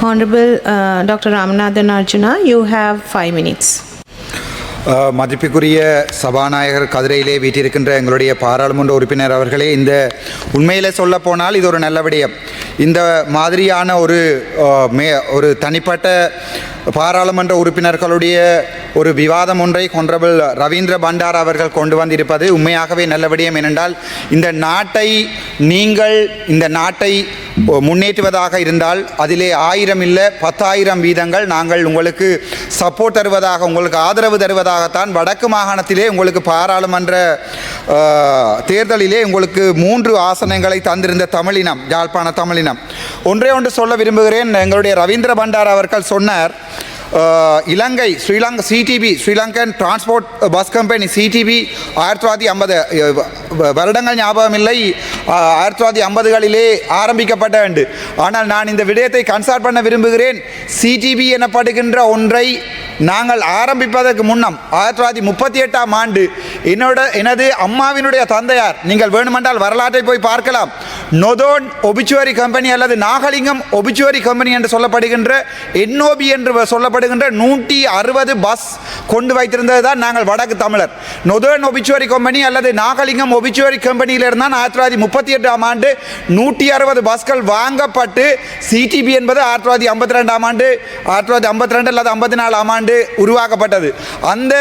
Honorable Dr. Ramanathan Arjuna, you have 5 minutes. மதிப்புக்குரிய சபாநாயகர் கதிரையிலே வீட்டிருக்கின்ற எங்களுடைய பாராளுமன்ற உறுப்பினர் அவர்களே, இந்த உண்மையிலே சொல்ல போனால் இது ஒரு நல்ல விடயம். இந்த மாதிரியான ஒரு தனிப்பட்ட பாராளுமன்ற உறுப்பினர்களுடைய ஒரு விவாதம் ஒன்றை ஹொனரபிள் ரவீந்திர பண்டார் அவர்கள் கொண்டு வந்திருப்பது உண்மையாகவே நல்ல விடயம். ஏனென்றால் இந்த நாட்டை முன்னேற்றுவதாக இருந்தால் அதிலே 1000 இல்லை 10,000 வீதங்கள் நாங்கள் உங்களுக்கு சப்போர்ட் தருவதாக, உங்களுக்கு ஆதரவு தருவதாகத்தான் வடக்கு மாகாணத்திலே உங்களுக்கு பாராளுமன்ற தேர்தலிலே உங்களுக்கு 3 ஆசனங்களை தந்திருந்த தமிழினம், யாழ்ப்பாண தமிழினம். ஒன்று சொல்ல விரும்புகிறேன். எங்களுடைய ரவீந்திர பண்டார் அவர்கள் சொன்னார், Ilangai CTB, Sri Lankan transport bus company CTB 1950 வருடங்கள் ஞாபகம் இல்லை, 1950களிலே ஆரம்பிக்கப்பட்ட ஆண்டு. ஆனால் நான் இந்த விடயத்தை கன்சல்ட் பண்ண விரும்புகிறேன். சிடிபி எனப்படுகின்ற ஒன்றை நாங்கள் ஆரம்பிப்பதற்கு முன்னம் 1938ஆம் ஆண்டு எனது அம்மாவினுடைய தந்தையார், நீங்கள் வேணுமென்றால் வரலாற்றை போய் பார்க்கலாம், நொதோன் ஒபிச்சுவரி கம்பெனி அல்லது நாகலிங்கம் ஒபிச்சுவரி கம்பெனி என்று சொல்லப்படுகின்ற என்ஓபி என்று சொல்லப்படுகின்ற 160 பஸ் கொண்டு வைத்திருந்தது தான் நாங்கள் வடக்கு தமிழர். நொதோன் ஒபிச்சுவரி கம்பெனி அல்லது நாகலிங்கம் ஒபிச்சுவரி கம்பெனியிலிருந்து தான் 1938ஆம் ஆண்டு 160 பஸ்கள் வாங்கப்பட்டு சிடிபி என்பது 1952ஆம் ஆண்டு 1952 அல்லது 54ஆம் ஆண்டு உருவாக்கப்பட்டது. அந்த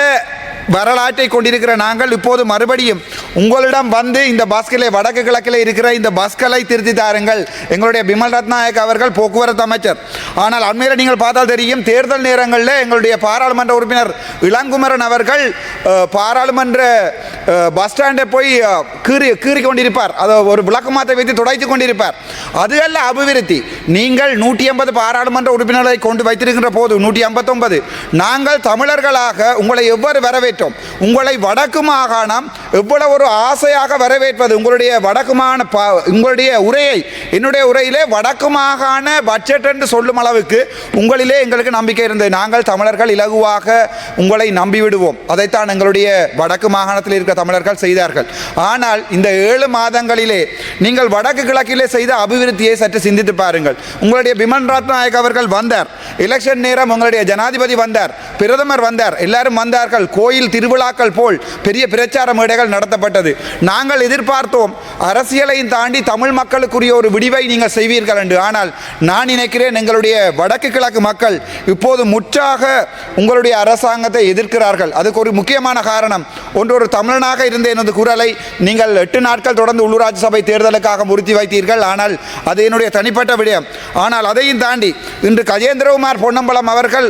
வரலாற்றை கொண்டிருக்கிற நாங்கள் இப்போது மறுபடியும் உங்களிடம் வந்து இந்த பஸ்களை, வடக்கு கிழக்கில் இருக்கிற இந்த பஸ்களை திருத்தி தாருங்கள். எங்களுடைய பிமல் ரத்நாயக் அவர்கள் போக்குவரத்து அமைச்சர். ஆனால் அண்மையில் நீங்கள் பார்த்தால் தெரியும், தேர்தல் நேரங்களில் எங்களுடைய பாராளுமன்ற உறுப்பினர் இளங்குமரன் அவர்கள் பாராளுமன்ற பஸ் ஸ்டாண்டை போய் கீறி கொண்டிருப்பார், அதை ஒரு விளக்கமாத்தை வைத்து துடைத்து கொண்டிருப்பார். அது அல்ல அபிவிருத்தி. நீங்கள் 180 பாராளுமன்ற உறுப்பினர்களை கொண்டு வைத்திருக்கின்ற போது 159 நாங்கள் தமிழர்களாக உங்களை எவ்வாறு வரவேற்றோம், உங்களை வடக்கு மாகாணம் எவ்வளவு ஒரு ஆசையாக வரவேற்பது, உங்களுடைய வடக்கு மாகாண உங்களுடைய உரையை, என்னுடைய உரையிலே வடக்கு மாகாண பட்ஜெட் என்று சொல்லும் அளவுக்கு உங்களிலே எங்களுக்கு நம்பிக்கை இருந்தது. நாங்கள் தமிழர்கள் இலகுவாக உங்களை நம்பிவிடுவோம். அதைத்தான் எங்களுடைய வடக்கு மாகாணத்தில் இருக்கிற தமிழர்கள் செய்தார்கள். ஆனால் இந்த 7 மாதங்களிலே நீங்கள் வடக்கு கிழக்கிலே செய்த அபிவிருத்தியை சற்று சிந்தித்து பாருங்கள். உங்களுடைய பிமல் ரத்நாயக் அவர்கள் வந்தார், எலெக்ஷன் நேரம் உங்களுடைய ஜனாதிபதி வந்தார், பிரதமர் வந்தார், எல்லாரும் வந்தார்கள். கோயில் திருவிழாக்கள் போல் பெரிய பிரச்சார மேடைகள் நடத்தப்பட்டது. நாங்கள் எதிர்பார்த்தோம் அரசியலையும் தாண்டி தமிழ் மக்களுக்குரிய ஒரு விடிவை நீங்கள் செய்வீர்கள் என்று. ஆனால் நான் நினைக்கிறேன் எங்களுடைய வடக்கு கிழக்கு மக்கள் இப்போது முற்றாக உங்களுடைய அரசாங்கத்தை எதிர்க்கிறார்கள். அதுக்கு ஒரு முக்கியமான காரணம், ஒரு தமிழனாக இருந்த எனது குரலை நீங்கள் 8 நாட்கள் தொடர்ந்து உள்ளூராட்சி சபை தேர்தலுக்காக முறுத்தி வைத்தீர்கள். ஆனால் அது என்னுடைய தனிப்பட்ட விடயம். ஆனால் அதையும் தாண்டி இன்று கஜேந்திரகுமார் பொன்னம்பலம் அவர்கள்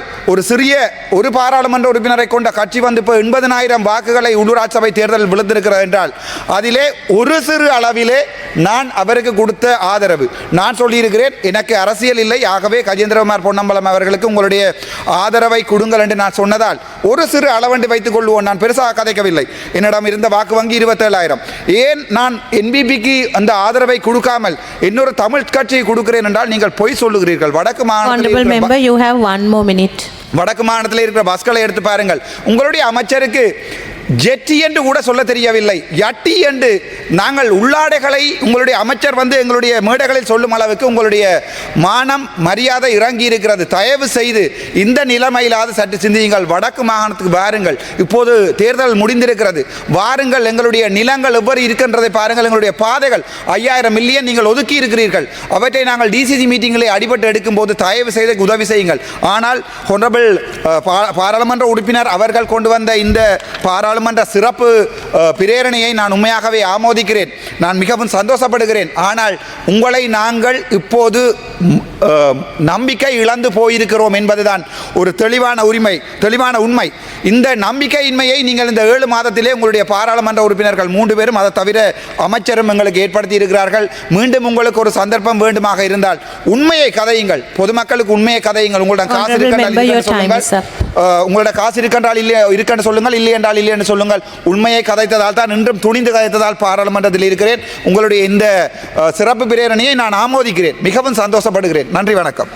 ஒரு பாராளுமன்ற உறுப்பினரை கொண்ட கட்சி வந்து இப்போ 80,000 வாக்குகளை உள்ளூராட்சி சபை தேர்தல் விழுந்திருக்கிறது என்றால் அதிலே ஒரு சிறு அளவிலே நான் அவருக்கு கொடுத்த ஆதரவு. நான் சொல்லியிருக்கிறேன், எனக்கு அரசியல் இல்லை, ஆகவே கஜேந்திரகுமார் பொன்னம்பலம் அவர்களுக்கு உங்களுடைய ஆதரவை கொடுங்கள் என்று நான் சொன்னதால் ஒரு சிறு அளவண்டு வைத்துக் கொள்வோம். நான் பெருசாக கதைக்கவில்லை. என்னிடம் இருந்த வாக்கு வங்கி 27,000. ஏன் நான் என்பிபிக்கு அந்த ஆதரவை கொடுக்காமல் இன்னொரு தமிழ் கட்சியை கொடுக்கிறேன் என்றால் நீங்கள் பொய் சொல்லுகிறீர்கள். வடக்கு மாகாணத்தில் இருக்கிற பஸ்களை எடுத்து பாருங்கள். உங்களுடைய அமைச்சருக்கு ஜெட்டி என்று கூட சொல்ல தெரியவில்லை, யட்டி என்று நாங்கள் உள்ளாடைகளை உங்களுடைய அமைச்சர் வந்து எங்களுடைய மேடைகளில் சொல்லும் அளவுக்கு உங்களுடைய மானம் மரியாதை இறங்கி இருக்கிறது. தயவு செய்து இந்த நிலைமையிலாவது சற்று சிந்தியுங்கள். வடக்கு மாகாணத்துக்கு வாருங்கள். இப்போது தேர்தல் முடிந்திருக்கிறது, வாருங்கள். எங்களுடைய நிலங்கள் எவ்வாறு இருக்கின்றதை பாருங்கள். எங்களுடைய பாதைகள் 5,000 மில்லியன் நீங்கள் ஒதுக்கி இருக்கிறீர்கள். அவற்றை நாங்கள் டிசிசி மீட்டிங்களை அடிபட்டு எடுக்கும் போது தயவு செய்து உதவி செய்யுங்கள். ஆனால் ஹொனரபிள் பாராளுமன்ற உறுப்பினர் அவர்கள் கொண்டு வந்த இந்த பாராளுமன்ற சிறப்பு பிரேரணையை நான் உண்மையாகவே ஆமோதிக்கிறேன். நான் மிகவும் சந்தோஷப்படுகிறேன். ஆனால் உங்களை நாங்கள் இப்போது நம்பிக்கை இழந்து போயிருக்கிறோம் என்பதுதான் ஒரு தெளிவான உண்மை. இந்த நம்பிக்கையின்மையை நீங்கள் இந்த 7 மாதத்திலே உங்களுடைய பாராளுமன்ற உறுப்பினர்கள் 3 பேரும், அதை தவிர அமைச்சரும் எங்களுக்கு ஏற்படுத்தி இருக்கிறார்கள். மீண்டும் உங்களுக்கு ஒரு சந்தர்ப்பம் வேண்டுமாக இருந்தால் உண்மையை கதையுங்கள், பொதுமக்களுக்கு உண்மையை கதையுங்கள். உங்களிடம் காசு இருக்கின்றால் இருக்கென்று சொல்லுங்கள், இல்லை என்றால் இல்லை என்று சொல்லுங்கள். உண்மையை கதைத்ததால் தான், இன்றும் துணிந்து கதைத்ததால் பாராளுமன்றத்தில் இருக்கிறேன். உங்களுடைய இந்த சிறப்பு பிரேரணையை நான் ஆமோதிக்கிறேன், மிகவும் சந்தோஷப்படுகிறேன். நன்றி, வணக்கம்.